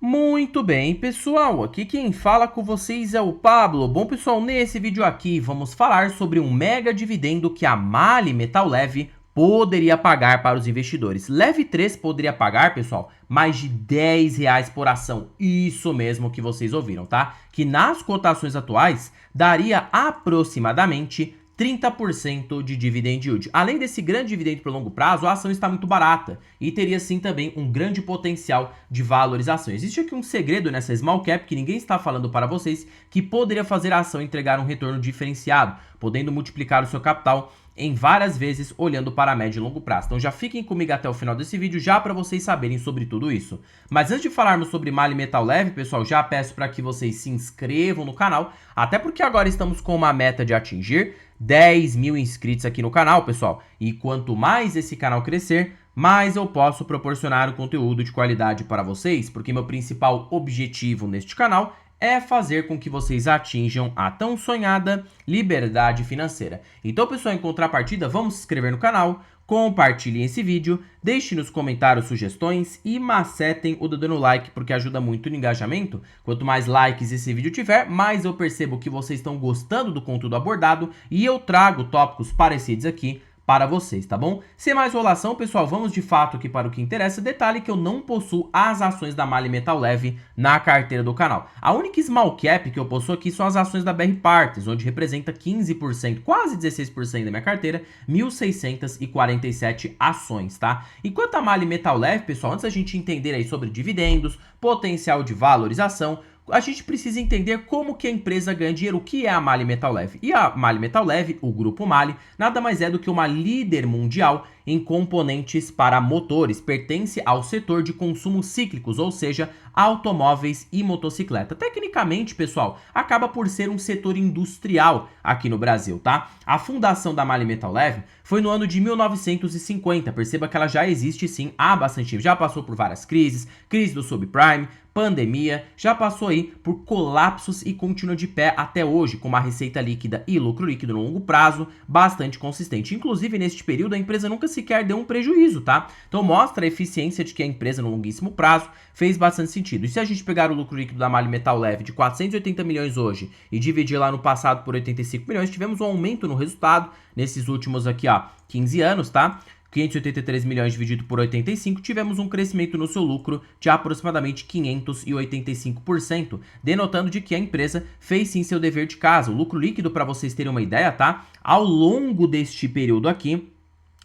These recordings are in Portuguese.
Muito bem, pessoal, aqui quem fala com vocês é o Pablo. Bom, pessoal, nesse vídeo aqui vamos falar sobre um mega dividendo que a MAHLE Metal Leve poderia pagar para os investidores. Leve 3 poderia pagar, pessoal, mais de R$10 por ação. Isso mesmo que vocês ouviram, tá? Que nas cotações atuais daria aproximadamente 30% de dividend yield. Além desse grande dividendo por longo prazo, a ação está muito barata e teria sim também um grande potencial de valorização. Existe aqui um segredo nessa small cap que ninguém está falando para vocês, que poderia fazer a ação entregar um retorno diferenciado, podendo multiplicar o seu capital em várias vezes olhando para a médio e longo prazo. Então já fiquem comigo até o final desse vídeo já para vocês saberem sobre tudo isso. Mas antes de falarmos sobre MAHLE Metal Leve, pessoal, já peço para que vocês se inscrevam no canal, até porque agora estamos com uma meta de atingir 10 mil inscritos aqui no canal, pessoal. E quanto mais esse canal crescer, mais eu posso proporcionar o conteúdo de qualidade para vocês, porque meu principal objetivo neste canal é fazer com que vocês atinjam a tão sonhada liberdade financeira. Então, pessoal, em contrapartida, vamos se inscrever no canal, compartilhem esse vídeo, deixem nos comentários sugestões e macetem o dedo no like, porque ajuda muito no engajamento. Quanto mais likes esse vídeo tiver, mais eu percebo que vocês estão gostando do conteúdo abordado e eu trago tópicos parecidos aqui para vocês, tá bom? Sem mais enrolação, pessoal, vamos de fato aqui para o que interessa. Detalhe que eu não possuo as ações da MAHLE Metal Leve na carteira do canal. A única small cap que eu possuo aqui são as ações da BR Partners, onde representa 15%, quase 16% da minha carteira, 1.647 ações, tá? Enquanto a MAHLE Metal Leve, pessoal, antes da gente entender aí sobre dividendos, potencial de valorização, a gente precisa entender como que a empresa ganha dinheiro, o que é a MAHLE Metal Leve. E a MAHLE Metal Leve, o grupo MAHLE, nada mais é do que uma líder mundial em componentes para motores, pertence ao setor de consumo cíclicos, ou seja, automóveis e motocicleta. Tecnicamente, pessoal, acaba por ser um setor industrial aqui no Brasil, tá? A fundação da MAHLE Metal Leve foi no ano de 1950, perceba que ela já existe sim há bastante tempo, já passou por várias crises, crise do subprime, pandemia, já passou aí por colapsos e continua de pé até hoje, com uma receita líquida e lucro líquido no longo prazo bastante consistente. Inclusive, neste período, a empresa nunca sequer deu um prejuízo, tá? Então mostra a eficiência de que a empresa no longuíssimo prazo fez bastante sentido. E se a gente pegar o lucro líquido da MAHLE Metal Leve de 480 milhões hoje e dividir lá no passado por 85 milhões, tivemos um aumento no resultado nesses últimos aqui, ó, 15 anos, tá? 583 milhões dividido por 85, tivemos um crescimento no seu lucro de aproximadamente 585%, denotando de que a empresa fez sim seu dever de casa. O lucro líquido, para vocês terem uma ideia, tá? Ao longo deste período aqui,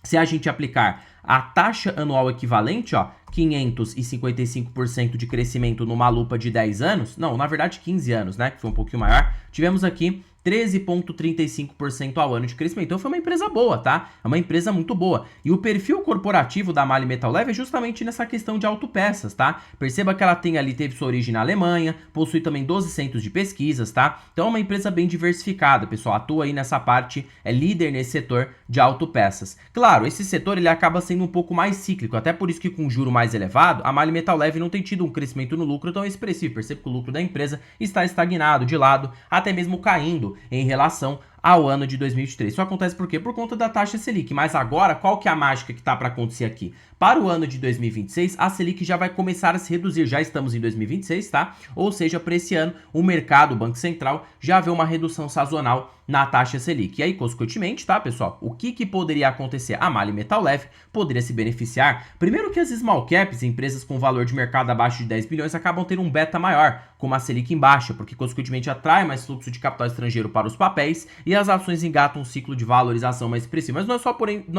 se a gente aplicar a taxa anual equivalente, ó, 555% de crescimento numa lupa de 10 anos, não, na verdade 15 anos, né, que foi um pouquinho maior, tivemos aqui 13,35% ao ano de crescimento. Então foi uma empresa boa, tá? É uma empresa muito boa. E o perfil corporativo da MAHLE Metal Leve é justamente nessa questão de autopeças, tá? Perceba que ela tem ali, teve sua origem na Alemanha, possui também 12 centros de pesquisas, tá? Então é uma empresa bem diversificada, pessoal. Atua aí nessa parte, é líder nesse setor de autopeças. Claro, esse setor ele acaba sendo um pouco mais cíclico, até por isso que com juro mais elevado, a MAHLE Metal Leve não tem tido um crescimento no lucro tão expressivo. Perceba que o lucro da empresa está estagnado, de lado, até mesmo caindo em relação ao ano de 2023. Isso acontece por quê? Por conta da taxa Selic. Mas agora, qual que é a mágica que tá para acontecer aqui? Para o ano de 2026, a Selic já vai começar a se reduzir. Já estamos em 2026, tá? Ou seja, para esse ano, o mercado, o Banco Central, já vê uma redução sazonal na taxa Selic. E aí, consequentemente, tá, pessoal? O que poderia acontecer? A MAHLE Metal Leve poderia se beneficiar. Primeiro que as small caps, empresas com valor de mercado abaixo de 10 bilhões, acabam tendo um beta maior, com uma Selic em baixa, porque, consequentemente, atrai mais fluxo de capital estrangeiro para os papéis e as ações engatam um ciclo de valorização mais expressivo. Mas não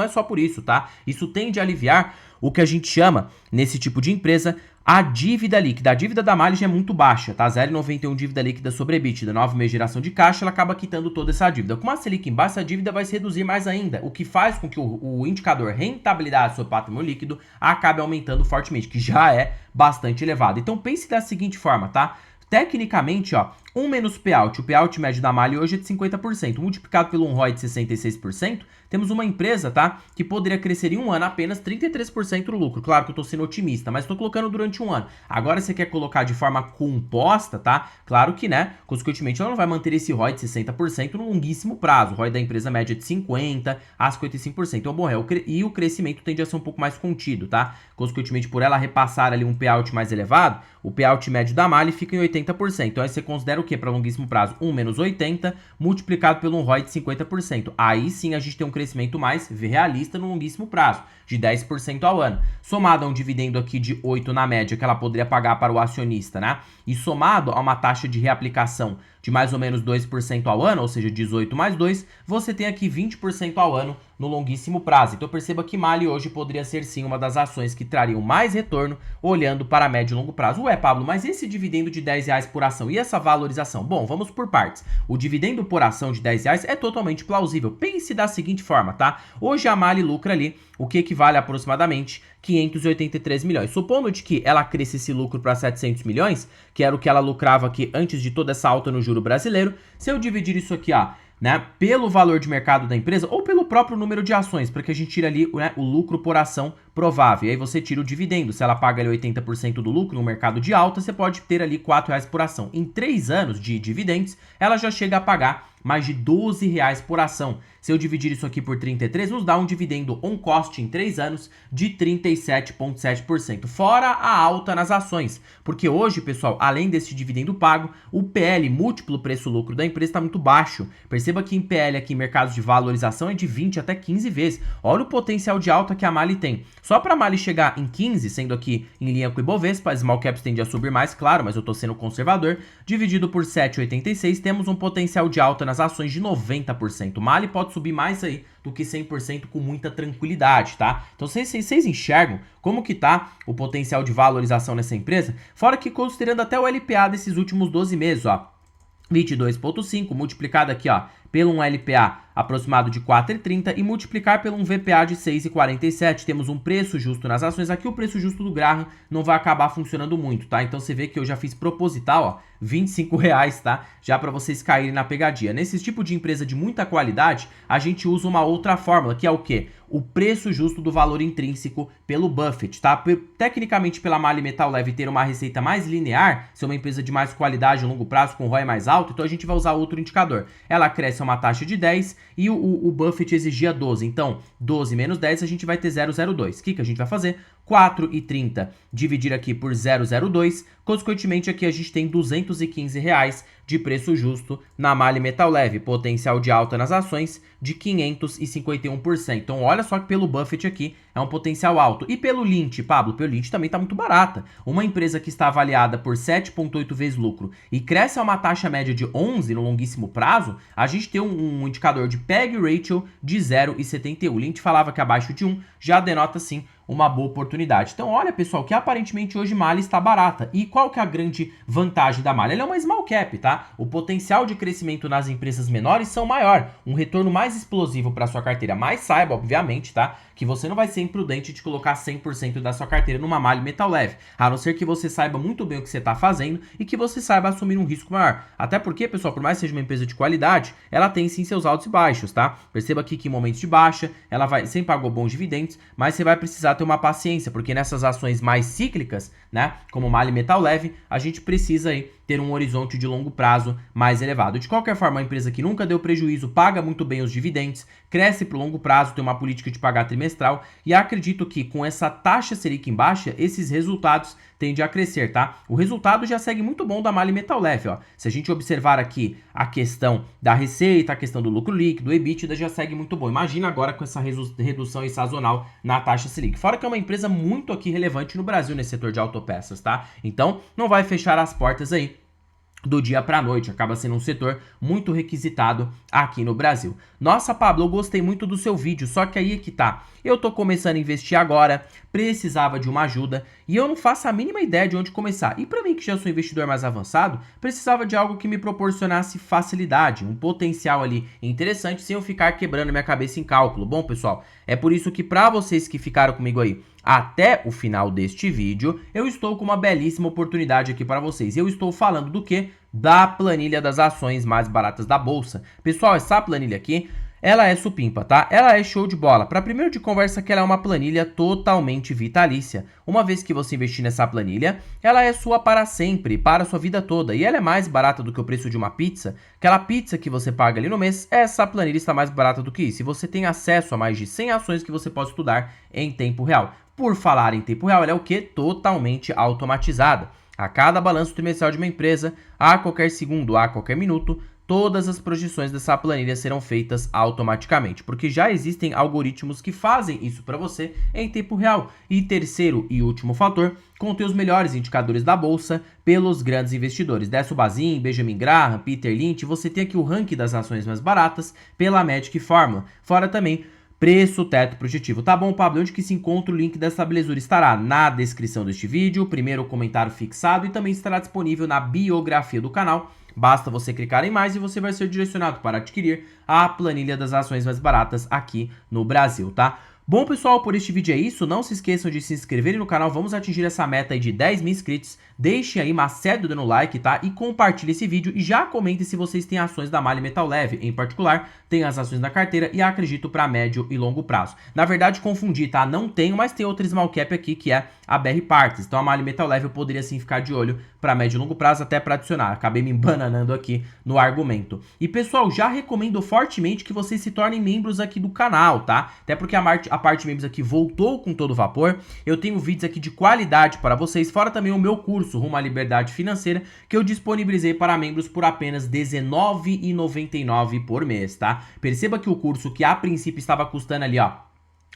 é só por isso, tá? Isso tende a aliviar o que a gente chama, nesse tipo de empresa, a dívida líquida. A dívida da MAHLE já é muito baixa, tá? 0,91 dívida líquida sobre EBITDA, 9 meses de geração de caixa, ela acaba quitando toda essa dívida. Com a Selic em baixa, essa dívida vai se reduzir mais ainda, o que faz com que o indicador rentabilidade sobre patrimônio líquido acabe aumentando fortemente, que já é bastante elevado. Então pense da seguinte forma, tá? Tecnicamente, ó, 1 menos payout, o payout médio da Mali hoje é de 50%, multiplicado pelo um ROI de 66%, temos uma empresa, tá, que poderia crescer em um ano apenas 33% do lucro. Claro que eu tô sendo otimista, mas tô colocando durante um ano. Agora você quer colocar de forma composta, tá? Claro que, né, consequentemente ela não vai manter esse ROI de 60% no longuíssimo prazo. O ROI da empresa média é de 50% a 55%. Então, bom, e o crescimento tende a ser um pouco mais contido, tá? Consequentemente, por ela repassar ali um payout mais elevado, o payout médio da Mali fica em 80%. Então aí você considera o que para longuíssimo prazo? 1 menos 80 multiplicado pelo um ROI de 50%. Aí sim a gente tem um crescimento mais realista no longuíssimo prazo, de 10% ao ano. Somado a um dividendo aqui de 8 na média que ela poderia pagar para o acionista, né? E somado a uma taxa de reaplicação de mais ou menos 2% ao ano, ou seja, 18 mais 2, você tem aqui 20% ao ano no longuíssimo prazo. Então perceba que Mali hoje poderia ser sim uma das ações que trariam mais retorno olhando para médio e longo prazo. Ué, Pablo, mas esse dividendo de R$10 por ação e essa valorização? Bom, vamos por partes. O dividendo por ação de R$10 é totalmente plausível. Pense da seguinte forma, tá? Hoje a Mali lucra ali o que equivale a aproximadamente 583 milhões. Supondo de que ela cresça esse lucro para 700 milhões, que era o que ela lucrava aqui antes de toda essa alta no juro brasileiro, se eu dividir isso aqui, ó, né, pelo valor de mercado da empresa ou pelo próprio número de ações, para que a gente tire ali, né, o lucro por ação provável. E aí você tira o dividendo. Se ela paga ali 80% do lucro no mercado de alta, você pode ter ali R$4 por ação. Em 3 anos de dividendos, ela já chega a pagar mais de R$12 por ação. Se eu dividir isso aqui por 33, nos dá um dividendo on cost em 3 anos de 37,7%. Fora a alta nas ações. Porque hoje, pessoal, além desse dividendo pago, o PL, múltiplo preço-lucro da empresa, está muito baixo. Perceba que em PL aqui, em mercados de valorização, é de 20 até 15 vezes. Olha o potencial de alta que a Mali tem. Só para a Mali chegar em 15, sendo aqui em linha com o Ibovespa, as small caps tendem a subir mais, claro, mas eu estou sendo conservador, dividido por 7,86, temos um potencial de alta nas ações de 90%. O Mali pode subir mais aí do que 100% com muita tranquilidade, tá? Então vocês enxergam como que tá o potencial de valorização nessa empresa? Fora que considerando até o LPA desses últimos 12 meses, ó, 22,5 multiplicado aqui, ó, pelo um LPA aproximado de 4,30 e multiplicar pelo um VPA de 6,47. Temos um preço justo nas ações. Aqui o preço justo do Graham não vai acabar funcionando muito, tá? Então você vê que eu já fiz proposital, ó, R$25, tá? Já para vocês caírem na pegadinha. Nesse tipo de empresa de muita qualidade, a gente usa uma outra fórmula, que é o quê? O preço justo do valor intrínseco pelo Buffett, tá? Tecnicamente, pela Mali Metal Leve ter uma receita mais linear, ser uma empresa de mais qualidade a longo prazo, com ROI mais alto, então a gente vai usar outro indicador. Ela cresce a uma taxa de 10 e o Buffett exigia 12. Então, 12 menos 10, a gente vai ter 0,02. O que a gente vai fazer? 4,30 dividir aqui por 0,02. Consequentemente, aqui a gente tem R$215 de preço justo na Mali Metal Leve. Potencial de alta nas ações de 551%. Então, olha só que pelo Buffett aqui é um potencial alto. E pelo Lynch, Pablo, pelo Lynch também está muito barata. Uma empresa que está avaliada por 7,8 vezes lucro e cresce a uma taxa média de 11 no longuíssimo prazo, a gente tem um indicador de PEG Ratio de 0,71. O Lynch falava que abaixo de 1 já denota, sim, uma boa oportunidade. Então, olha, pessoal, que aparentemente hoje Mali está barata. E qual que é a grande vantagem da Mali? Ela é uma small cap, tá? O potencial de crescimento nas empresas menores são maior, um retorno mais explosivo para sua carteira. Mas saiba, obviamente, tá, que você não vai ser imprudente de colocar 100% da sua carteira numa Mali Metal Leve, a não ser que você saiba muito bem o que você está fazendo e que você saiba assumir um risco maior. Até porque, pessoal, por mais que seja uma empresa de qualidade, ela tem sim seus altos e baixos, tá? Perceba aqui que em momentos de baixa, ela sempre pagou bons dividendos, mas você vai precisar ter uma paciência, porque nessas ações mais cíclicas, né, como Mali Metal Leve, a gente precisa aí ter um horizonte de longo prazo mais elevado. De qualquer forma, a empresa que nunca deu prejuízo, paga muito bem os dividendos, cresce para o longo prazo, tem uma política de pagar trimestral e acredito que com essa taxa Selic em baixa, esses resultados tendem a crescer, tá? O resultado já segue muito bom da Mali Metal Leve, ó. Se a gente observar aqui a questão da receita, a questão do lucro líquido, o EBITDA já segue muito bom. Imagina agora com essa redução sazonal na taxa Selic. Fora que é uma empresa muito aqui relevante no Brasil nesse setor de autopeças, tá? Então, não vai fechar as portas aí do dia para a noite, acaba sendo um setor muito requisitado aqui no Brasil. Nossa, Pablo, eu gostei muito do seu vídeo, só que aí é que tá. Eu tô começando a investir agora, precisava de uma ajuda e eu não faço a mínima ideia de onde começar. E para mim, que já sou investidor mais avançado, precisava de algo que me proporcionasse facilidade, um potencial ali interessante, sem eu ficar quebrando minha cabeça em cálculo. Bom, pessoal, é por isso que para vocês que ficaram comigo aí até o final deste vídeo, eu estou com uma belíssima oportunidade aqui para vocês. Eu estou falando do quê? Da planilha das ações mais baratas da bolsa. Pessoal, essa planilha aqui, ela é supimpa, tá? Ela é show de bola. Para primeiro de conversa que ela é uma planilha totalmente vitalícia. Uma vez que você investir nessa planilha, ela é sua para sempre, para a sua vida toda. E ela é mais barata do que o preço de uma pizza. Aquela pizza que você paga ali no mês, essa planilha está mais barata do que isso. E você tem acesso a mais de 100 ações que você pode estudar em tempo real. Por falar em tempo real, ela é o quê? Totalmente automatizada. A cada balanço trimestral de uma empresa, a qualquer segundo, a qualquer minuto, todas as projeções dessa planilha serão feitas automaticamente, porque já existem algoritmos que fazem isso para você em tempo real. E terceiro e último fator, contém os melhores indicadores da bolsa pelos grandes investidores. Décio Bazin, Benjamin Graham, Peter Lynch, você tem aqui o ranking das ações mais baratas pela Magic Formula. Fora também preço, teto projetivo. Tá bom, Pablo? Onde que se encontra o link dessa belezura? Estará na descrição deste vídeo, primeiro comentário fixado e também estará disponível na biografia do canal. Basta você clicar em mais e você vai ser direcionado para adquirir a planilha das ações mais baratas aqui no Brasil, tá? Bom, pessoal, por este vídeo é isso. Não se esqueçam de se inscreverem no canal. Vamos atingir essa meta aí de 10 mil inscritos. Deixem aí macedo dando like, tá? E compartilhe esse vídeo e já comentem se vocês têm ações da MAHLE Metal Leve. Em particular, tem as ações na carteira e acredito para médio e longo prazo. Na verdade, confundi, tá? Não tenho, mas tem outra small cap aqui que é a BR Parts. Então a MAHLE Metal Leve eu poderia sim ficar de olho para médio e longo prazo até para adicionar. Acabei me embananando aqui no argumento. E pessoal, já recomendo fortemente que vocês se tornem membros aqui do canal, tá? Até porque a parte de membros aqui voltou com todo vapor. Eu tenho vídeos aqui de qualidade para vocês, fora também o meu curso Rumo à Liberdade Financeira, que eu disponibilizei para membros por apenas R$19,99 por mês, tá? Perceba que o curso, que a princípio estava custando ali, ó,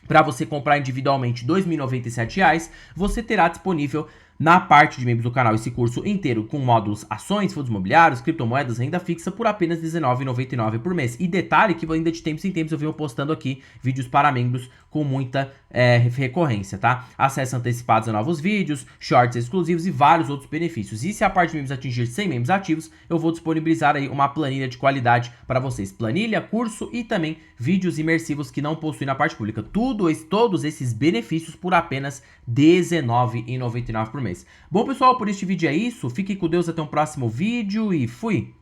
para você comprar individualmente R$ 2.097, você terá disponível na parte de membros do canal esse curso inteiro com módulos ações, fundos imobiliários, criptomoedas, renda fixa por apenas R$19,99 por mês. E detalhe que ainda de tempos em tempos eu venho postando aqui vídeos para membros com muita recorrência, tá? Acesso antecipados a novos vídeos, shorts exclusivos e vários outros benefícios. E se a parte de membros atingir 100 membros ativos, eu vou disponibilizar aí uma planilha de qualidade para vocês. Planilha, curso e também vídeos imersivos que não possuem na parte pública. Todos esses benefícios por apenas R$19,99 por mês. Bom, pessoal, por este vídeo é isso. Fiquem com Deus, até um próximo vídeo e fui!